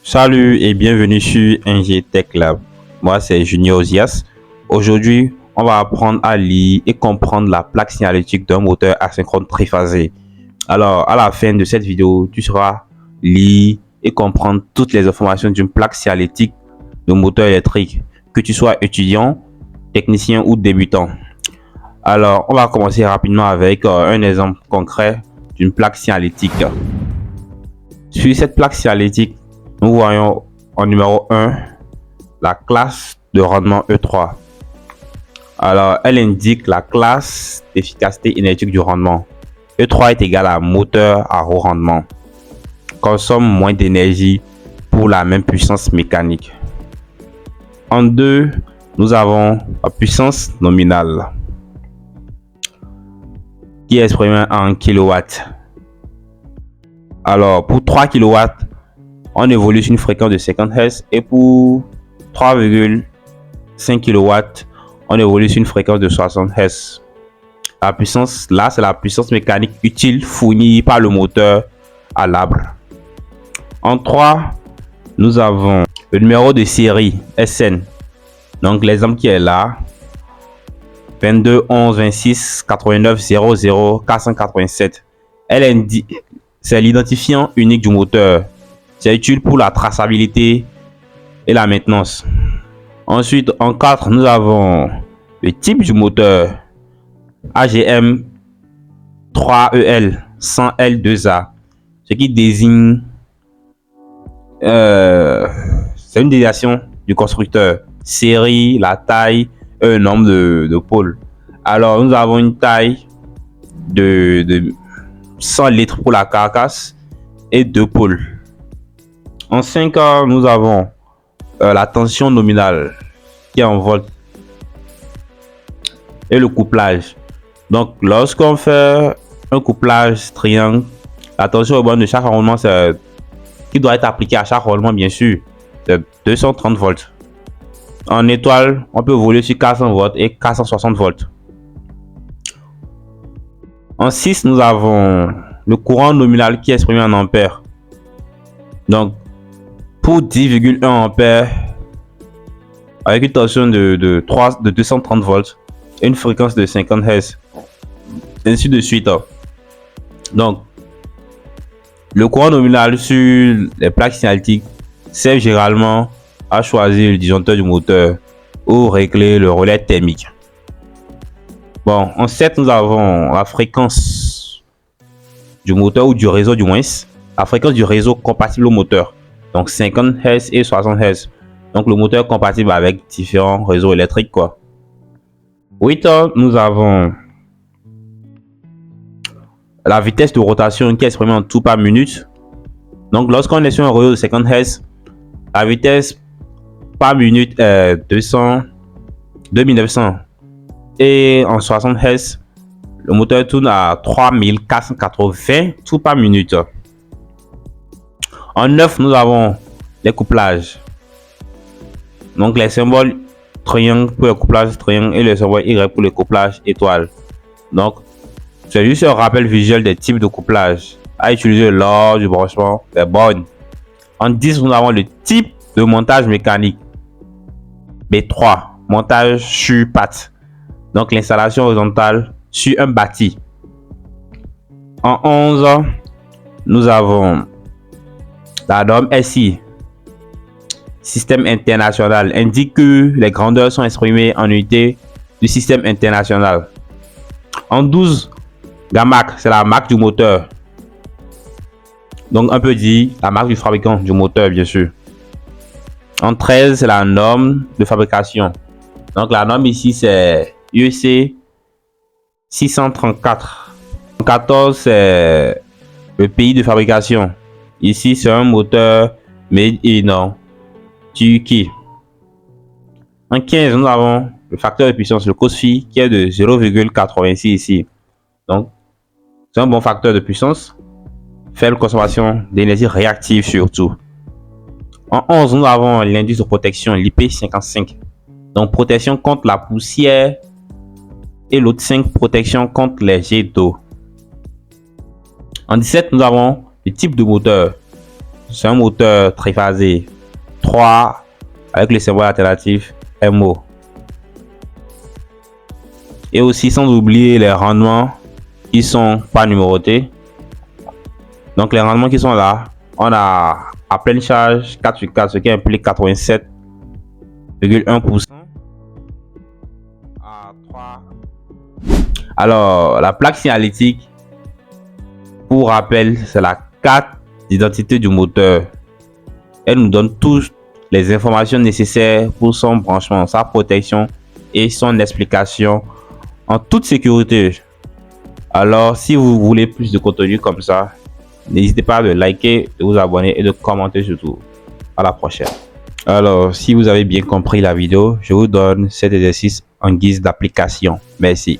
Salut et bienvenue sur NG Tech Lab. Moi, c'est Junior Zias. Aujourd'hui, on va apprendre à lire et comprendre la plaque signalétique d'un moteur asynchrone triphasé. Alors, à la fin de cette vidéo, tu sauras lire et comprendre toutes les informations d'une plaque signalétique de moteur électrique, que tu sois étudiant, technicien ou débutant. Alors, on va commencer rapidement avec un exemple concret d'une plaque signalétique. Sur cette plaque signalétique, nous voyons en numéro 1 la classe de rendement E3. Alors, elle indique la classe d'efficacité énergétique du rendement. E3 est égal à moteur à haut rendement. Consomme moins d'énergie pour la même puissance mécanique. En 2, nous avons la puissance nominale qui est exprimée en kilowatts. Alors, pour 3 kW, on évolue sur une fréquence de 50 Hz et pour 3,5 kW, on évolue sur une fréquence de 60 Hz. La puissance, là, c'est la puissance mécanique utile fournie par le moteur à l'arbre. En 3, nous avons le numéro de série SN. Donc, l'exemple qui est là, 22 11 26 89 00 487. Elle indique, c'est l'identifiant unique du moteur. C'est utile pour la traçabilité et la maintenance. Ensuite, en 4, nous avons le type du moteur AGM 3EL 100L2A, ce qui désigne, c'est une désignation du constructeur, série, la taille et un nombre de pôles. Alors, nous avons une taille de 100 litres pour la carcasse et 2 pôles. En 5 ans, nous avons la tension nominale qui est en volts et le couplage. Donc, lorsqu'on fait un couplage triangle, la tension urbaine de chaque roulement, qui doit être appliquée à chaque roulement, bien sûr, c'est 230 volts. En étoile, on peut évoluer sur 400 volts et 460 volts. En 6, nous avons le courant nominal qui est exprimé en ampères. Donc, pour 10,1 ampères, avec une tension de 230 volts et une fréquence de 50 Hz, ainsi de suite. Donc, le courant nominal sur les plaques signalétiques sert généralement à choisir le disjoncteur du moteur ou régler le relais thermique. Bon, en 7, nous avons la fréquence du moteur ou du réseau, du moins, la fréquence du réseau compatible au moteur. Donc 50 Hz et 60 Hz. Donc le moteur est compatible avec différents réseaux électriques, quoi. 8, nous avons la vitesse de rotation qui est exprimée en tours par minute. Donc lorsqu'on est sur un réseau de 50 Hz, la vitesse par minute est 2900. Et en 60 Hz, le moteur tourne à 3480 tours par minute. En 9, nous avons les couplages. Donc les symboles triangle pour le couplage triangle et le symbole Y pour le couplage étoile. Donc c'est juste un rappel visuel des types de couplage à utiliser lors du branchement des bornes. En 10, nous avons le type de montage mécanique. B3, montage sur patte. Donc l'installation horizontale sur un bâti. En 11, nous avons la norme SI, système international, indique que les grandeurs sont exprimées en unité du système international. En 12, la marque, c'est la marque du moteur. Donc on peut dire la marque du fabricant du moteur, bien sûr. En 13, c'est la norme de fabrication. Donc la norme ici, c'est UEC 634. En 14, c'est le pays de fabrication. Ici, c'est un moteur made in Turquie. En 15, nous avons le facteur de puissance, le COSFI, qui est de 0,86 ici. Donc, c'est un bon facteur de puissance. Faible consommation d'énergie réactive surtout. En 11, nous avons l'indice de protection, l'IP55. Donc, protection contre la poussière. Et l'autre 5, protection contre les jets d'eau. En 17, nous avons le type de moteur. c'est un moteur triphasé 3 avec le symbole alternatif MO. Et aussi sans oublier les rendements qui sont pas numérotés. Donc les rendements qui sont là, on a à pleine charge 4 sur 4, ce qui implique 87,1%. À 3. Alors la plaque signalétique, pour rappel, c'est la carte d'identité du moteur. Elle nous donne toutes les informations nécessaires pour son branchement, sa protection et son explication en toute sécurité. Alors si vous voulez plus de contenu comme ça, n'hésitez pas à liker, de vous abonner et de commenter surtout. À la prochaine. Alors si vous avez bien compris la vidéo, je vous donne cet exercice en guise d'application. Merci.